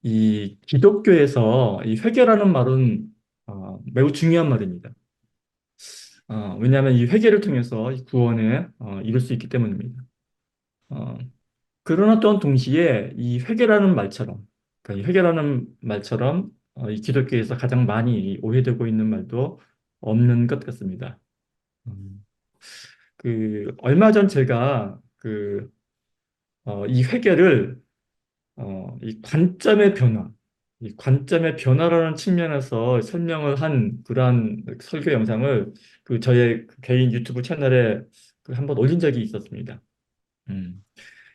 이 기독교에서 이 회개라는 말은 매우 중요한 말입니다. 왜냐하면 이 회개를 통해서 이 구원에 이룰 수 있기 때문입니다. 어, 그러나 또한 동시에 이 회개라는 말처럼, 그러니까 이 회개라는 말처럼 이 기독교에서 가장 많이 오해되고 있는 말도 없는 것 같습니다. 음, 얼마 전 제가 이 회개를 이 관점의 변화, 이 관점의 변화라는 측면에서 설명을 한 그러한 설교 영상을 저의 그 개인 유튜브 채널에 한번 올린 적이 있었습니다. 음.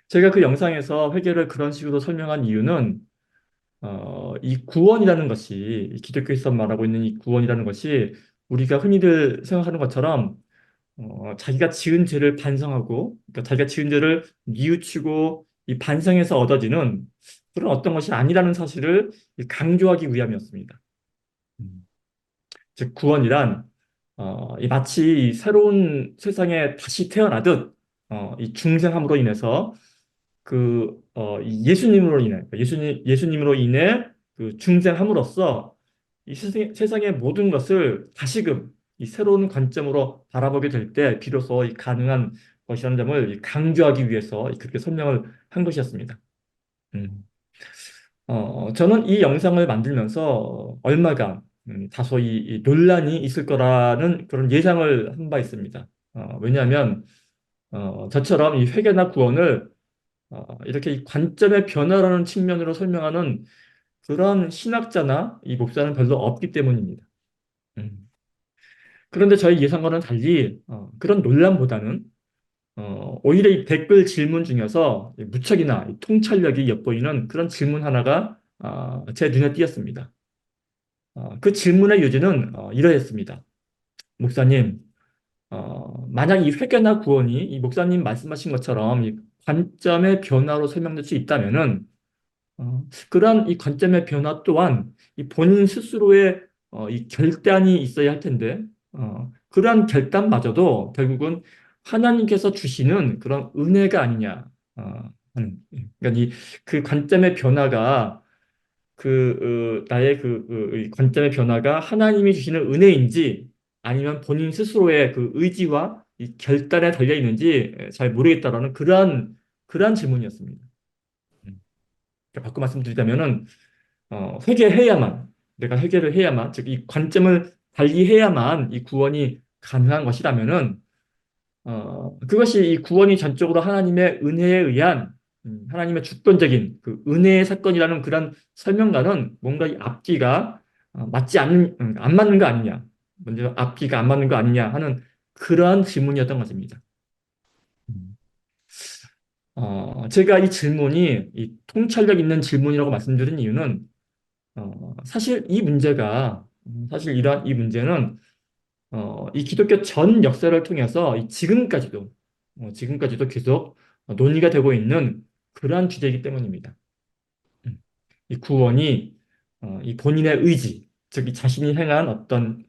제가 그 영상에서 회개를 그런 식으로 설명한 이유는 이 구원이라는 것이 이 기독교에서 말하고 있는 이 구원이라는 것이 우리가 흔히들 생각하는 것처럼 자기가 지은 죄를 반성하고, 그러니까 자기가 지은 죄를 뉘우치고 이 반성해서 얻어지는 그런 어떤 것이 아니라는 사실을 강조하기 위함이었습니다. 음. 즉, 구원이란 이 마치 이 새로운 세상에 다시 태어나듯 이 중생함으로 인해서 이 예수님으로 인해, 그러니까 예수님으로 인해 그 중생함으로써 이 세상의 모든 것을 다시금 이 새로운 관점으로 바라보게 될 때 비로소 이 가능한 것이라는 점을 강조하기 위해서 그렇게 설명을 한 것이었습니다. 음. 저는 이 영상을 만들면서 얼마간 다소 이 논란이 있을 거라는 그런 예상을 한 바 있습니다. 왜냐하면 저처럼 이 회개나 구원을 이렇게 이 관점의 변화라는 측면으로 설명하는 그런 신학자나 이 목사는 별로 없기 때문입니다. 음. 그런데 저희 예상과는 달리 그런 논란보다는 오히려 이 댓글 질문 중에서 무척이나 이 통찰력이 엿보이는 그런 질문 하나가 제 눈에 띄었습니다. 그 질문의 요지는 이러했습니다. 목사님, 만약 이 회개나 구원이 이 목사님 말씀하신 것처럼 이 관점의 변화로 설명될 수 있다면은 그러한 이 관점의 변화 또한 이 본인 스스로의 이 결단이 있어야 할 텐데, 그러한 결단마저도 결국은 하나님께서 주시는 그런 은혜가 아니냐 하는. 그러니까 그 관점의 변화가 나의 이 관점의 변화가 하나님이 주시는 은혜인지 아니면 본인 스스로의 그 의지와 이 결단에 달려 있는지 잘 모르겠다라는 그러한 질문이었습니다. 음. 바꿔 말씀드리자면은 회개해야만, 내가 회개를 해야만, 즉, 이 관점을 달리해야만 이 구원이 가능한 것이라면은, 그것이 이 구원이 전적으로 하나님의 은혜에 의한, 하나님의 주권적인 그 은혜의 사건이라는 그런 설명과는 뭔가 이 앞뒤가 안 맞는 거 아니냐. 먼저 앞뒤가 안 맞는 거 아니냐 하는 그러한 질문이었던 것입니다. 음. 제가 이 질문이 이 통찰력 있는 질문이라고 말씀드린 이유는 사실 사실 이러한 이 문제는, 이 기독교 전 역사를 통해서 지금까지도 계속 논의가 되고 있는 그러한 주제이기 때문입니다. 음. 이 구원이, 이 본인의 의지, 즉, 이 자신이 행한 어떤,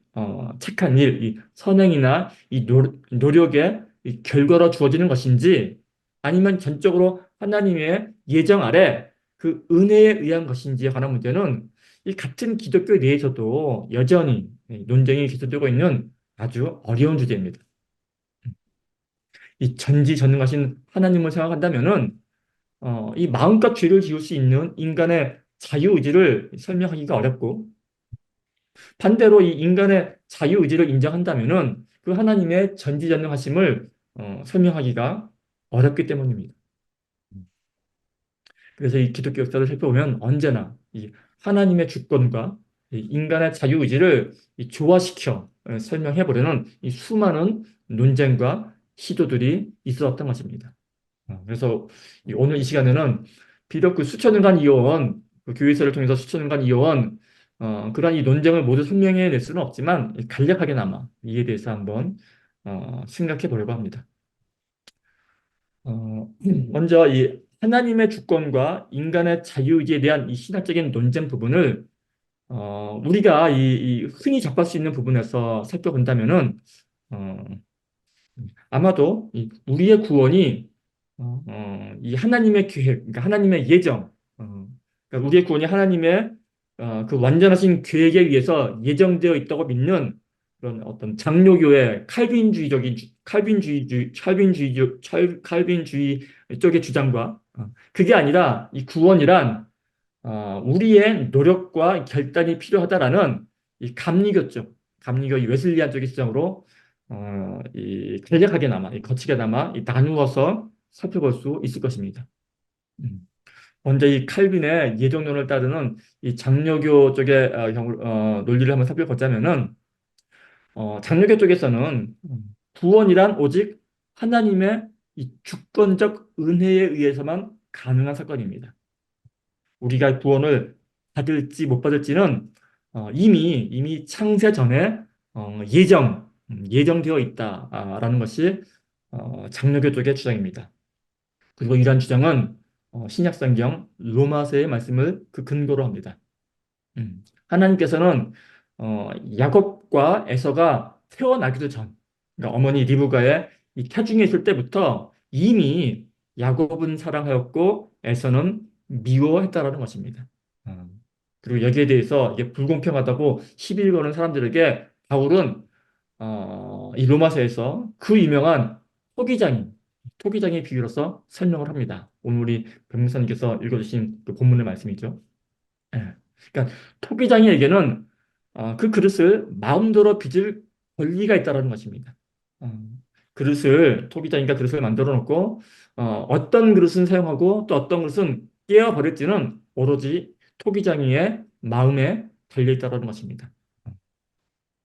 착한 일, 이 선행이나 이 노력의 이 결과로 주어지는 것인지, 아니면 전적으로 하나님의 예정 아래 그 은혜에 의한 것인지에 관한 문제는 이 같은 기독교 내에서도 여전히 논쟁이 계속되고 있는 아주 어려운 주제입니다. 이 전지전능하신 하나님을 생각한다면은, 이 마음껏 죄를 지을 수 있는 인간의 자유의지를 설명하기가 어렵고, 반대로 이 인간의 자유의지를 인정한다면은 그 하나님의 전지전능하심을 설명하기가 어렵기 때문입니다. 그래서 이 기독교 역사를 살펴보면 언제나 이 하나님의 주권과 이 인간의 자유의지를 이 조화시켜 설명해보려는 이 수많은 논쟁과 시도들이 있었던 것입니다. 그래서 오늘 이 시간에는 비록 그 수천 년간 이어온 그 교회사를 통해서 수천 년간 이어온 그러한 이 논쟁을 모두 설명해 낼 수는 없지만 간략하게나마 이에 대해서 한번 생각해 보려고 합니다. 먼저 이 하나님의 주권과 인간의 자유의지에 대한 이 신학적인 논쟁 부분을 우리가 이 흔히 접할 수 있는 부분에서 살펴본다면은 어, 아마도 우리의 구원이 이 하나님의 계획, 그러니까 하나님의 예정, 그러니까 우리의 구원이 하나님의 그 완전하신 계획에 의해서 예정되어 있다고 믿는 그런 어떤 장로교의 칼빈주의 쪽의 주장과 그게 아니라 이 구원이란 우리의 노력과 결단이 필요하다라는 이 감리교 쪽, 감리교 이 웨슬리안 쪽의 주장으로 이 간략하게나마, 이 거치게나마 이 나누어서 살펴볼 수 있을 것입니다. 음. 먼저 이 칼빈의 예정론을 따르는 이 장로교 쪽의 논리를 한번 살펴보자면은 장로교 쪽에서는 구원이란 오직 하나님의 이 주권적 은혜에 의해서만 가능한 사건입니다. 우리가 구원을 받을지 못 받을지는 이미 창세 전에 예정되어 있다라는 것이 장로교 쪽의 주장입니다. 그리고 이러한 주장은 신약성경 로마서의 말씀을 그 근거로 합니다. 하나님께서는 야곱과 에서가 태어나기도 전, 그러니까 어머니 리브가의 이 태중에 있을 때부터 이미 야곱은 사랑하였고 에서는 미워했다라는 것입니다. 어, 그리고 여기에 대해서 이게 불공평하다고 시비 거는 사람들에게 바울은 이 로마서에서 그 유명한 토기장의 비유로서 설명을 합니다. 오늘 우리 변명사님께서 읽어주신 그 본문의 말씀이죠. 예. 그러니까 토기장이에게는 그 그릇을 마음대로 빚을 권리가 있다는 것입니다. 어, 토기장이가 그릇을 만들어 놓고 어떤 그릇은 사용하고 또 어떤 그릇은 깨어 버릴지는 오로지 토기장이의 마음에 달려 있다는 것입니다.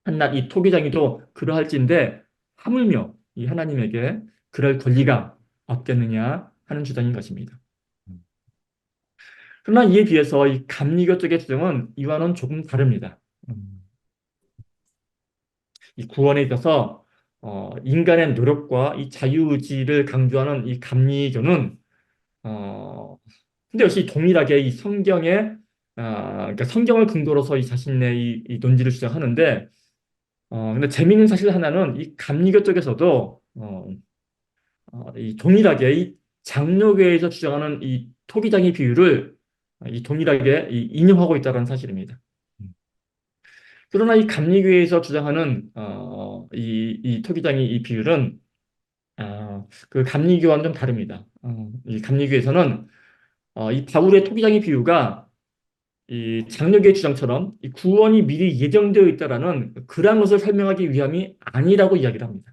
한낱 이 토기장이도 그러할진데 하물며 이 하나님에게 그럴 권리가 없겠느냐 하는 주장인 것입니다. 그러나 이에 비해서 이 감리교 쪽의 주장은 이와는 조금 다릅니다. 음, 이 구원에 있어서 인간의 노력과 이 자유의지를 강조하는 이 감리교는 근데 역시 동일하게 이 그러니까 성경을 근거로서 이 자신의 이 논지를 주장하는데 근데 재미있는 사실 하나는 이 감리교 쪽에서도 이 동일하게 이 장로교에서 주장하는 이 토기장의 비유를 이 동일하게 인용하고 있다는 사실입니다. 그러나 이 감리교에서 주장하는 이 토기장의 이 비율은 그 감리교와는 좀 다릅니다. 이 감리교에서는 이 바울의 토기장의 비유가 이 장로교의 주장처럼 이 구원이 미리 예정되어 있다라는 그러한 것을 설명하기 위함이 아니라고 이야기를 합니다.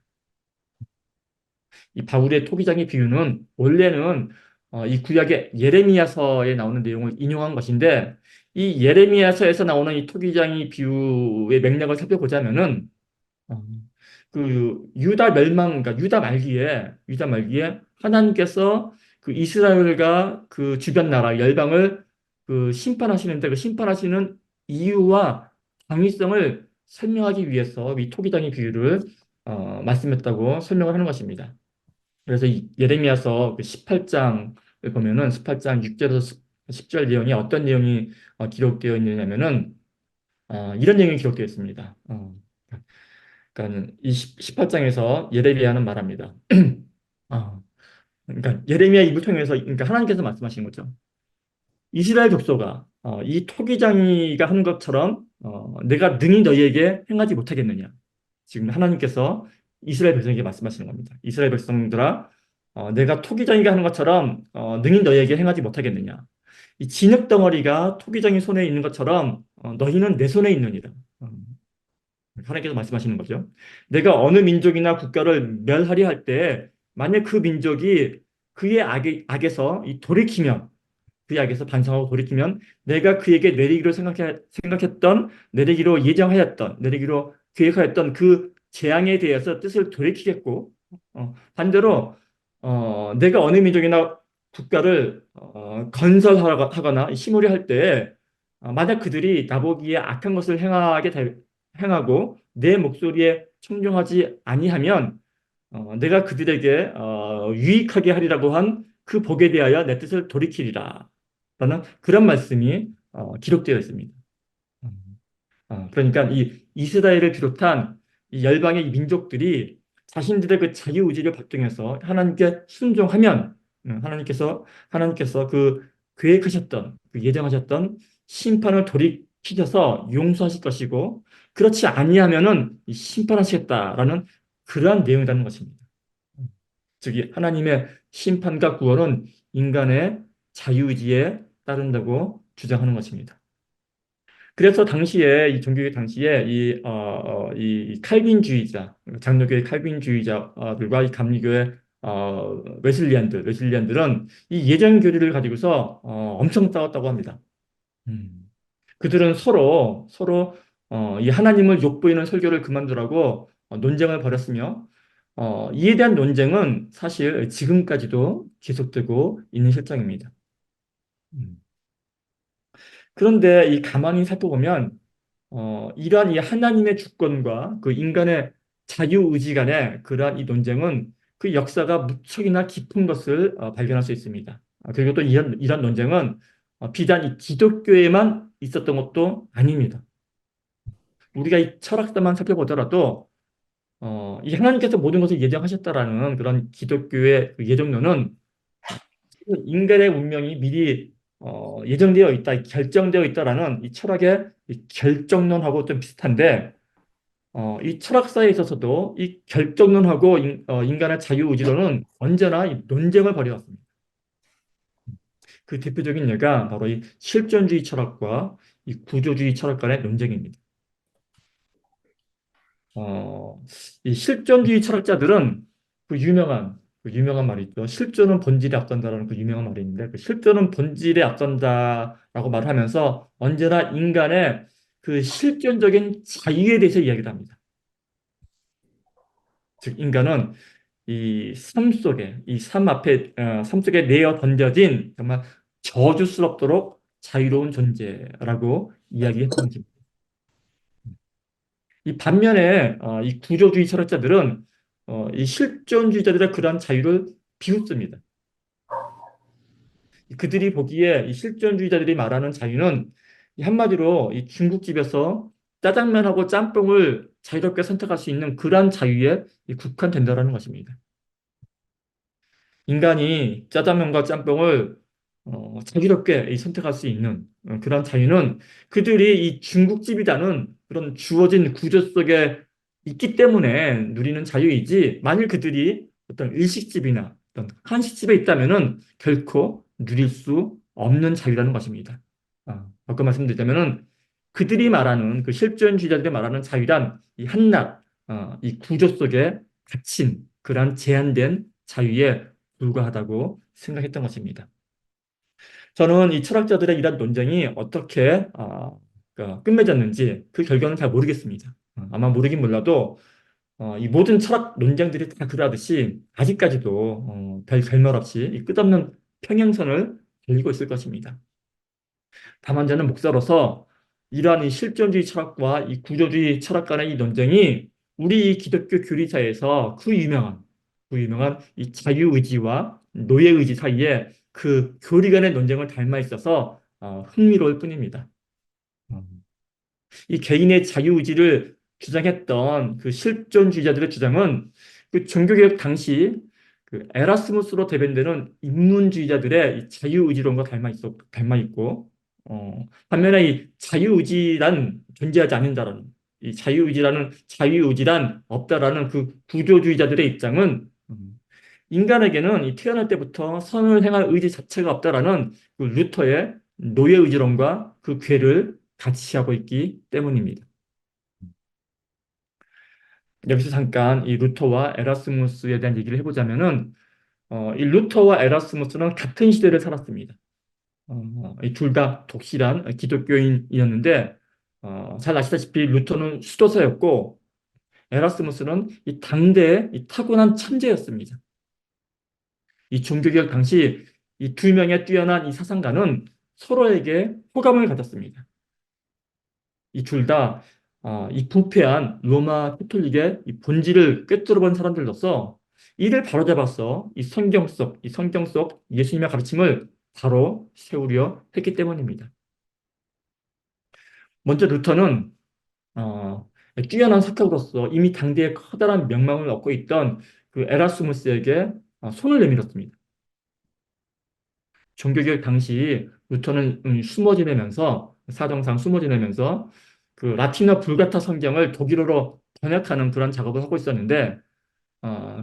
이 바울의 토기장의 비유는 원래는 이 구약의 예레미야서에 나오는 내용을 인용한 것인데 이 예레미야서에서 나오는 이 토기장의 비유의 맥락을 살펴보자면은 어, 그 그러니까 유다 말기에 하나님께서 그 이스라엘과 그 주변 나라 열방을 그 심판하시는데 그 심판하시는 이유와 당위성을 설명하기 위해서 이 토기장의 비유를 말씀했다고 설명을 하는 것입니다. 그래서 이 예레미야서 그 18장을 보면은 18장 6절에서 10절 내용이 어떤 내용이 기록되어 있느냐면은 이런 내용이 기록되어 있습니다. 그러니까 이 18장에서 예레미야는 말합니다. 그러니까 예레미야 입을 통해서 그러니까 하나님께서 말씀하시는 거죠. 이스라엘 족속아, 이 토기장이가 한 것처럼 내가 능히 너희에게 행하지 못하겠느냐. 지금 하나님께서 이스라엘 백성에게 말씀하시는 겁니다. 이스라엘 백성들아, 내가 토기장이가 하는 것처럼 능히 너희에게 행하지 못하겠느냐. 이 진흙 덩어리가 토기장이 손에 있는 것처럼 너희는 내 손에 있느니라. 하나님께서 말씀하시는 거죠. 내가 어느 민족이나 국가를 멸하려 할 때 만약 그 민족이 그의 악에서 돌이키면 그 악에서 반성하고 돌이키면 내가 그에게 내리기로 예정하였던 내리기로 계획하였던 그 재앙에 대해서 뜻을 돌이키겠고 반대로 내가 어느 민족이나 국가를 건설하거나 심으려 할 때 만약 그들이 나보기에 악한 것을 행하고 내 목소리에 청종하지 아니하면 내가 그들에게 유익하게 하리라고 한 그 복에 대하여 내 뜻을 돌이키리라. 라는 그런 말씀이 기록되어 있습니다. 그러니까 이 이스라엘을 비롯한 이 열방의 민족들이 자신들의 그 자유의지를 발동해서 하나님께 순종하면 하나님께서 그 계획하셨던, 예정하셨던 심판을 돌이키셔서 용서하실 것이고, 그렇지 아니하면은 이 심판하시겠다라는 그러한 내용이라는 것입니다. 즉, 하나님의 심판과 구원은 인간의 자유의지에 따른다고 주장하는 것입니다. 그래서 당시에 이 종교의 당시에 이 칼빈주의자 장로교의 칼빈주의자들과 이 감리교의 웨슬리안들은 이 예정 교리를 가지고서 엄청 싸웠다고 합니다. 음. 그들은 서로 이 하나님을 욕보이는 설교를 그만두라고 논쟁을 벌였으며 이에 대한 논쟁은 사실 지금까지도 계속되고 있는 실정입니다. 음. 그런데 이 가만히 살펴보면 이러한 이 하나님의 주권과 그 인간의 자유의지 간의 그러한 이 논쟁은 그 역사가 무척이나 깊은 것을 발견할 수 있습니다. 그리고 또 이런 논쟁은 비단 이 기독교에만 있었던 것도 아닙니다. 우리가 이 철학사만 살펴보더라도 이 하나님께서 모든 것을 예정하셨다라는 그런 기독교의 그 예정론은 인간의 운명이 미리 예정되어 있다, 결정되어 있다라는 이 철학의 이 결정론하고 좀 비슷한데 이 철학사에 있어서도 이 결정론하고 인간의 자유의지론은 언제나 이 논쟁을 벌여왔습니다. 그 대표적인 예가 바로 이 실존주의 철학과 이 구조주의 철학 간의 논쟁입니다. 어, 이 실존주의 철학자들은 그 유명한 말이 있죠. 실존은 본질에 앞선다라는 그 유명한 말이 있는데 그 실존은 본질에 앞선다라고 말을 하면서 언제나 인간의 그 실존적인 자유에 대해서 이야기를 합니다. 즉 인간은 이 삶 앞에 삶 속에 내어 던져진 정말 저주스럽도록 자유로운 존재라고 이야기했던 것입니다. 이 반면에 이 구조주의 철학자들은 이 실존주의자들의 그러한 자유를 비웃습니다. 그들이 보기에 이 실존주의자들이 말하는 자유는 이 한마디로 이 중국집에서 짜장면하고 짬뽕을 자유롭게 선택할 수 있는 그러한 자유에 국한된다라는 것입니다. 인간이 짜장면과 짬뽕을 자유롭게 선택할 수 있는 그런 자유는 그들이 이 중국집이라는 그런 주어진 구조 속에 있기 때문에 누리는 자유이지 만일 그들이 어떤 일식집이나 어떤 한식집에 있다면은 결코 누릴 수 없는 자유라는 것입니다. 바꿔 말씀드리자면은 그들이 말하는 그 실존주의자들이 말하는 자유란 이 한낱 이 구조 속에 갇힌 그러한 제한된 자유에 불과하다고 생각했던 것입니다. 저는 이 철학자들의 이런 논쟁이 어떻게 그러니까 끝맺었는지 그 결과는 잘 모르겠습니다. 아마 모르긴 몰라도 이 모든 철학 논쟁들이 다 그러하듯이 아직까지도 별 결말 없이 이 끝없는 평행선을 달리고 있을 것입니다. 다만 저는 목사로서 이러한 이 실존주의 철학과 이 구조주의 철학 간의 이 논쟁이 우리 이 기독교 교리사에서 그 유명한 이 자유의지와 노예의지 사이에 그 교리 간의 논쟁을 닮아 있어서 흥미로울 뿐입니다. 음. 이 개인의 자유의지를 주장했던 그 실존주의자들의 주장은 그 종교개혁 당시 그 에라스무스로 대변되는 인문주의자들의 이 자유의지론과 닮아 있고, 반면에 이 자유의지란 존재하지 않는다라는, 이 자유의지란 없다라는 그 구조주의자들의 입장은, 인간에게는 이 태어날 때부터 선을 행할 의지 자체가 없다라는 그 루터의 노예의지론과 그 궤를 같이 하고 있기 때문입니다. 여기서 잠깐 이 루터와 에라스무스에 대한 얘기를 해보자면은, 이 루터와 에라스무스는 같은 시대를 살았습니다. 이 둘 다 독실한 기독교인이었는데, 잘 아시다시피 루터는 수도사였고, 에라스무스는 이 당대의 이 타고난 천재였습니다. 이 종교개혁 당시 이 두 명의 뛰어난 이 사상가는 서로에게 호감을 가졌습니다. 이 둘 다, 이 부패한 로마 캐톨릭의 이 본질을 꿰뚫어 본 사람들로서 이를 바로잡아서 이 성경 속 예수님의 가르침을 바로 세우려 했기 때문입니다. 먼저 루터는, 어, 뛰어난 사학으로서 이미 당대에 커다란 명망을 얻고 있던 그 에라스무스에게 손을 내밀었습니다. 종교개혁 당시 루터는 숨어 지내면서 사정상 숨어 지내면서 그 라틴어 불가타 성경을 독일어로 번역하는 그런 작업을 하고 있었는데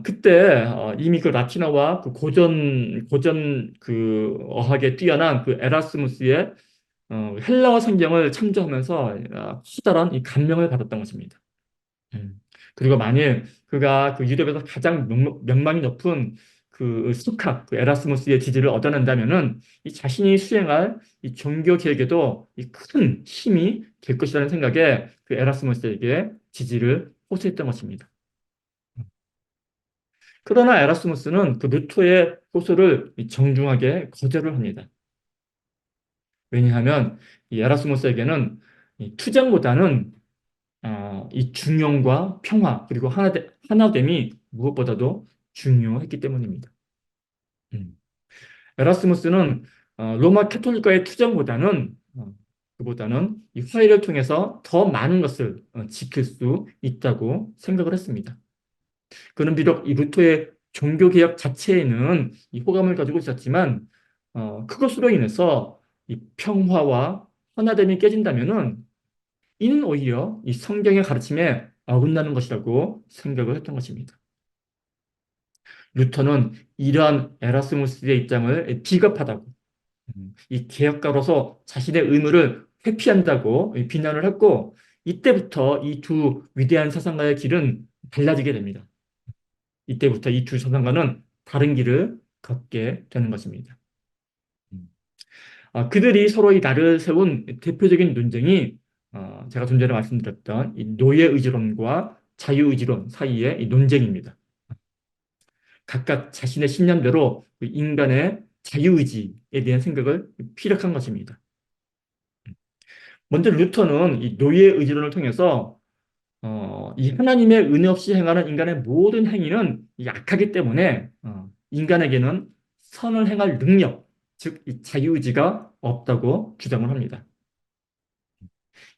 그때 이미 그 라틴어와 그 고전 그 어학에 뛰어난 그 에라스무스의 헬라어 성경을 참조하면서 커다란 이 감명을 받았던 것입니다. 그리고 만일 그가 그 유럽에서 가장 명망이 높은 그 스카, 그 에라스무스의 지지를 얻어낸다면은 이 자신이 수행할 이 종교 개혁에도 이 큰 힘이 될 것이라는 생각에 그 에라스무스에게 지지를 호소했던 것입니다. 그러나 에라스무스는 그 루터의 호소를 정중하게 거절을 합니다. 왜냐하면 이 에라스무스에게는 이 투쟁보다는 이 중용과 평화 그리고 하나됨이 무엇보다도 중요했기 때문입니다. 음. 에라스무스는 로마 캐톨릭과의 투쟁보다는 그보다는 이 화해를 통해서 더 많은 것을 지킬 수 있다고 생각을 했습니다. 그는 비록 이 루터의 종교개혁 자체에는 이 호감을 가지고 있었지만 그것으로 인해서 이 평화와 하나됨이 깨진다면은 이는 오히려 이 성경의 가르침에 어긋나는 것이라고 생각을 했던 것입니다. 루터는 이러한 에라스무스의 입장을 비겁하다고, 이 개혁가로서 자신의 의무를 회피한다고 비난을 했고, 이때부터 이 두 위대한 사상가의 길은 달라지게 됩니다. 이때부터 이 두 사상가는 다른 길을 걷게 되는 것입니다. 그들이 서로 이 나를 세운 대표적인 논쟁이 제가 좀 전에 말씀드렸던 이 노예의지론과 자유의지론 사이의 이 논쟁입니다. 각각 자신의 신념대로 그 인간의 자유의지에 대한 생각을 피력한 것입니다. 먼저 루터는 이 노예의지론을 통해서 이 하나님의 은혜 없이 행하는 인간의 모든 행위는 약하기 때문에 인간에게는 선을 행할 능력, 즉 이 자유의지가 없다고 주장을 합니다.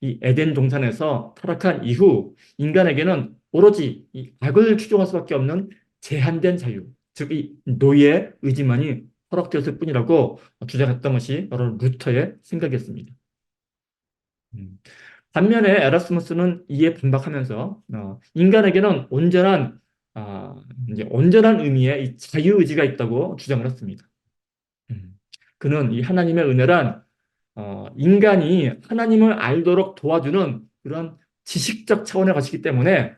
이 에덴 동산에서 타락한 이후 인간에게는 오로지 이 악을 추종할 수밖에 없는 제한된 자유, 즉 이 노예 의지만이 허락되었을 뿐이라고 주장했던 것이 바로 루터의 생각이었습니다. 음. 반면에 에라스무스는 이에 반박하면서 인간에게는 이제 온전한 의미의 이 자유의지가 있다고 주장을 했습니다. 음. 그는 이 하나님의 은혜란 인간이 하나님을 알도록 도와주는 그런 지식적 차원의 것이기 때문에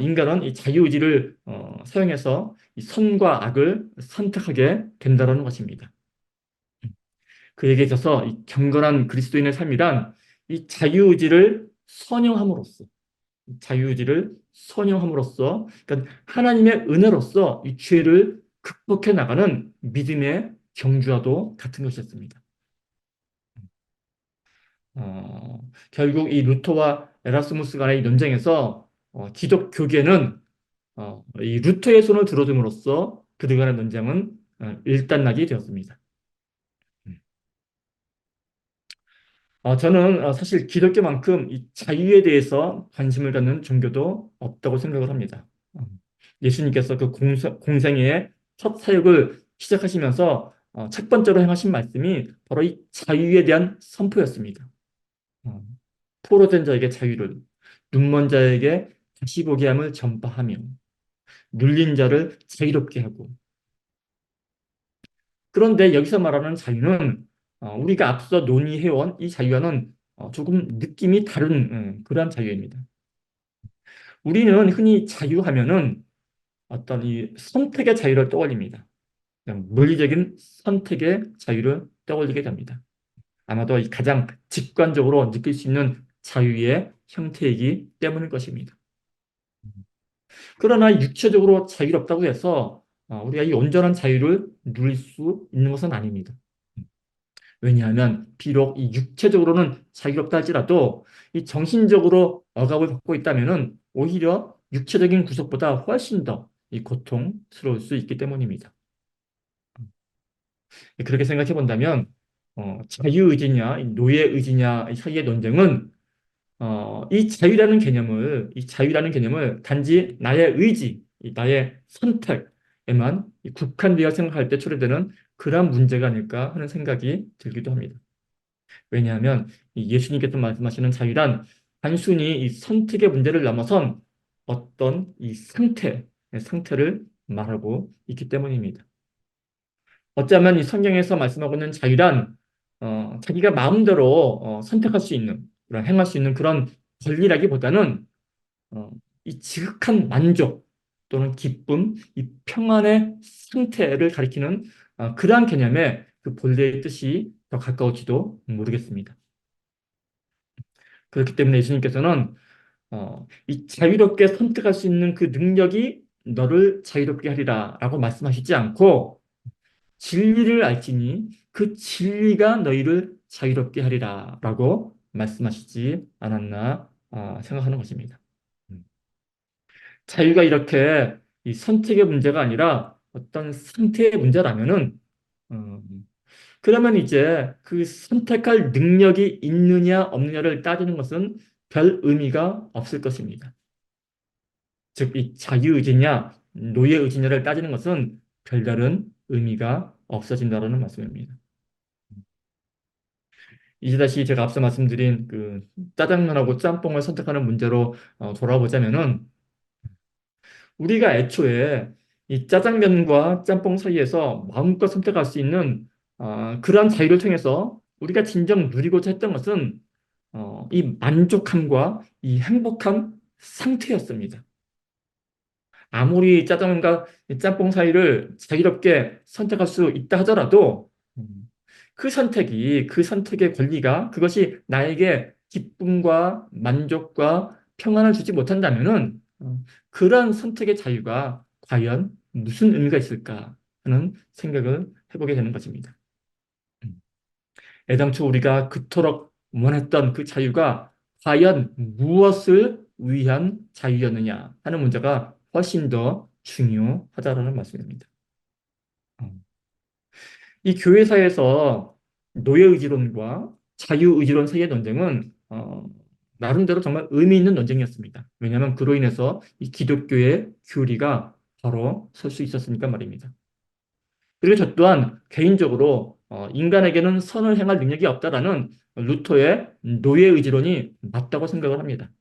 인간은 이 자유의지를 사용해서 이 선과 악을 선택하게 된다는 것입니다. 그에게 있어서 이 경건한 그리스도인의 삶이란 이 자유의지를 선용함으로써, 그러니까 하나님의 은혜로서 이 죄를 극복해 나가는 믿음의 경주와도 같은 것이었습니다. 결국 이 루터와 에라스무스 간의 이 논쟁에서 기독교계는 이 루터의 손을 들어줌으로써 그들 간의 논쟁은 일단락이 되었습니다. 음. 저는 사실 기독교만큼 이 자유에 대해서 관심을 갖는 종교도 없다고 생각을 합니다. 어, 예수님께서 그 공생애의 첫 사역을 시작하시면서 첫 번째로 행하신 말씀이 바로 이 자유에 대한 선포였습니다. 어, 포로된 자에게 자유를, 눈먼 자에게 다시 보게 함을 전파하며, 눌린 자를 자유롭게 하고. 그런데 여기서 말하는 자유는 우리가 앞서 논의해온 이 자유와는 조금 느낌이 다른 그러한 자유입니다. 우리는 흔히 자유하면은 어떤 이 선택의 자유를 떠올립니다. 그냥 물리적인 선택의 자유를 떠올리게 됩니다. 아마도 이 가장 직관적으로 느낄 수 있는 자유의 형태이기 때문일 것입니다. 그러나 육체적으로 자유롭다고 해서 우리가 이 온전한 자유를 누릴 수 있는 것은 아닙니다. 왜냐하면 비록 이 육체적으로는 자유롭다 할지라도 이 정신적으로 억압을 받고 있다면은 오히려 육체적인 구속보다 훨씬 더 이 고통스러울 수 있기 때문입니다. 그렇게 생각해 본다면 자유의지냐 이 노예의지냐 사이의 논쟁은 이 자유라는 개념을 단지 나의 의지, 나의 선택에만 국한되어 생각할 때 초래되는 그러한 문제가 아닐까 하는 생각이 들기도 합니다. 왜냐하면 이 예수님께서 말씀하시는 자유란 단순히 이 선택의 문제를 넘어선 어떤 이 상태를 말하고 있기 때문입니다. 어쩌면 이 성경에서 말씀하고 있는 자유란 자기가 마음대로 선택할 수 있는 그런 행할 수 있는 그런 권리라기보다는 어, 이 지극한 만족 또는 기쁨, 이 평안의 상태를 가리키는 그러한 개념에 그 본래의 뜻이 더 가까울지도 모르겠습니다. 그렇기 때문에 예수님께서는 이 자유롭게 선택할 수 있는 그 능력이 너를 자유롭게 하리라 라고 말씀하시지 않고 진리를 알지니 그 진리가 너희를 자유롭게 하리라 라고 말씀하시지 않았나 생각하는 것입니다. 음. 자유가 이렇게 이 선택의 문제가 아니라 어떤 상태의 문제라면은 음, 그러면 이제 그 선택할 능력이 있느냐 없느냐를 따지는 것은 별 의미가 없을 것입니다. 즉, 이 자유의지냐 노예의지냐를 따지는 것은 별다른 의미가 없어진다는 말씀입니다. 이제 다시 제가 앞서 말씀드린 그 짜장면하고 짬뽕을 선택하는 문제로 돌아보자면은 우리가 애초에 이 짜장면과 짬뽕 사이에서 마음껏 선택할 수 있는 그러한 자유를 통해서 우리가 진정 누리고자 했던 것은 이 만족함과 이 행복한 상태였습니다. 아무리 짜장면과 이 짬뽕 사이를 자유롭게 선택할 수 있다 하더라도 그 선택의 권리가 그것이 나에게 기쁨과 만족과 평안을 주지 못한다면은 그러한 선택의 자유가 과연 무슨 의미가 있을까 하는 생각을 해보게 되는 것입니다. 음. 애당초 우리가 그토록 원했던 그 자유가 과연 무엇을 위한 자유였느냐 하는 문제가 훨씬 더 중요하다라는 말씀입니다. 음. 이 교회사에서 노예의지론과 자유의지론 사이의 논쟁은 나름대로 정말 의미 있는 논쟁이었습니다. 왜냐하면 그로 인해서 이 기독교의 교리가 바로 설 수 있었으니까 말입니다. 그리고 저 또한 개인적으로 인간에게는 선을 행할 능력이 없다라는 루터의 노예의지론이 맞다고 생각을 합니다.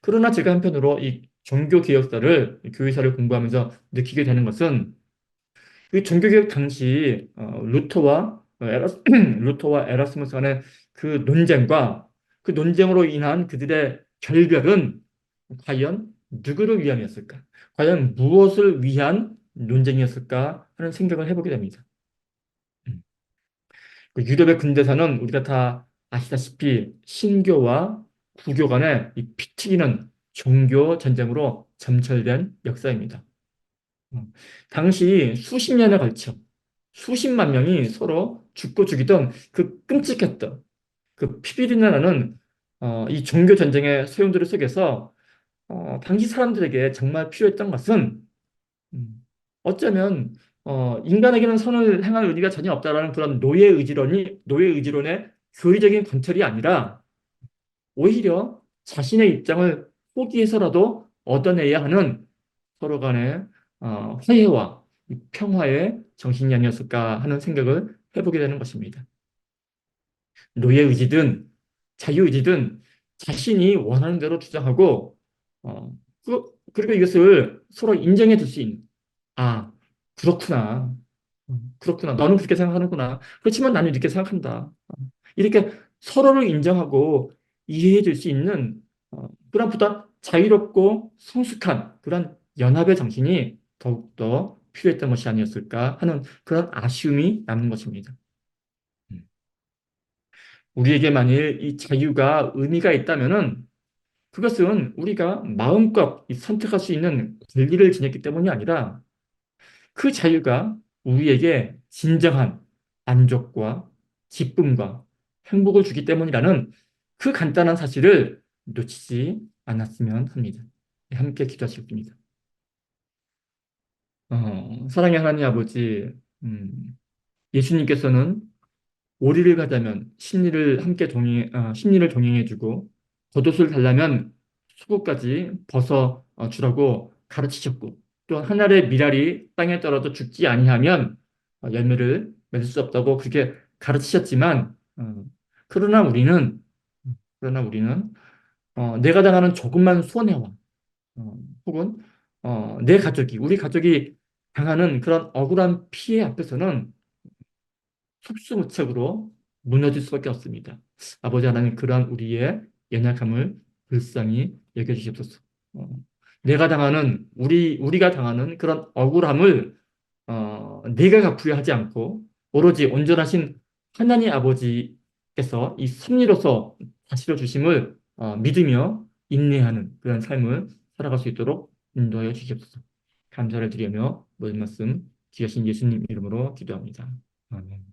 그러나 제가 한편으로 이 종교개혁사를, 교회사를 공부하면서 느끼게 되는 것은 그 종교개혁 당시 루터와 에라스무스 간의 그 논쟁과 그 논쟁으로 인한 그들의 결별은 과연 누구를 위함이었을까? 과연 무엇을 위한 논쟁이었을까 하는 생각을 해보게 됩니다. 음. 그 유럽의 근대사는 우리가 다 아시다시피 신교와 구교 간의 이 피튀기는 종교 전쟁으로 점철된 역사입니다. 음. 당시 수십 년에 걸쳐 수십만 명이 서로 죽고 죽이던 그 끔찍했던 그 피비린내 나는 이 종교 전쟁의 소용돌이 속에서 당시 사람들에게 정말 필요했던 것은 어쩌면 인간에게는 선을 행할 의지가 전혀 없다라는 그런 노예 의지론의 교리적인 관철이 아니라 오히려 자신의 입장을 포기해서라도 얻어내야 하는 서로 간의 화해와 이 평화의 정신이 아니었을까 하는 생각을 해보게 되는 것입니다. 노예의지든 자유의지든 자신이 원하는 대로 주장하고 그리고 이것을 서로 인정해 줄 수 있는 아, 그렇구나. 그렇구나. 너는 그렇게 생각하는구나. 그렇지만 나는 이렇게 생각한다. 이렇게 서로를 인정하고 이해해 줄 수 있는 그런 보다 자유롭고 성숙한 그런 연합의 정신이 더욱더 필요했던 것이 아니었을까 하는 그런 아쉬움이 남는 것입니다. 음. 우리에게 만일 이 자유가 의미가 있다면은 그것은 우리가 마음껏 이 선택할 수 있는 권리를 지녔기 때문이 아니라 그 자유가 우리에게 진정한 만족과 기쁨과 행복을 주기 때문이라는 그 간단한 사실을 놓치지 않았으면 합니다. 네, 함께 기도하시겠습니다. 사랑의 하나님 아버지, 예수님께서는 오리를 가자면 심리를 동행해주고 겉옷을 달라면 속옷까지 벗어 주라고 가르치셨고 또 하늘의 미랄이 땅에 떨어져 죽지 아니하면 열매를 맺을 수 없다고 그렇게 가르치셨지만, 그러나 우리는 그러나 우리는 내가 당하는 조금만 손해와 혹은 내 가족이 우리 가족이 당하는 그런 억울한 피해 앞에서는 속수무책으로 무너질 수밖에 없습니다. 아버지 하나님 그러한 우리의 연약함을 불쌍히 여겨주시옵소서. 어, 내가 당하는 우리가 당하는 그런 억울함을 내가 갚으려 하지 않고 오로지 온전하신 하나님 아버지께서 이 섭리로서 다스려 주심을 믿으며 인내하는 그런 삶을 살아갈 수 있도록 인도하여 주시옵소서. 감사를 드리며 모든 말씀 귀하신 예수님 이름으로 기도합니다. 아멘.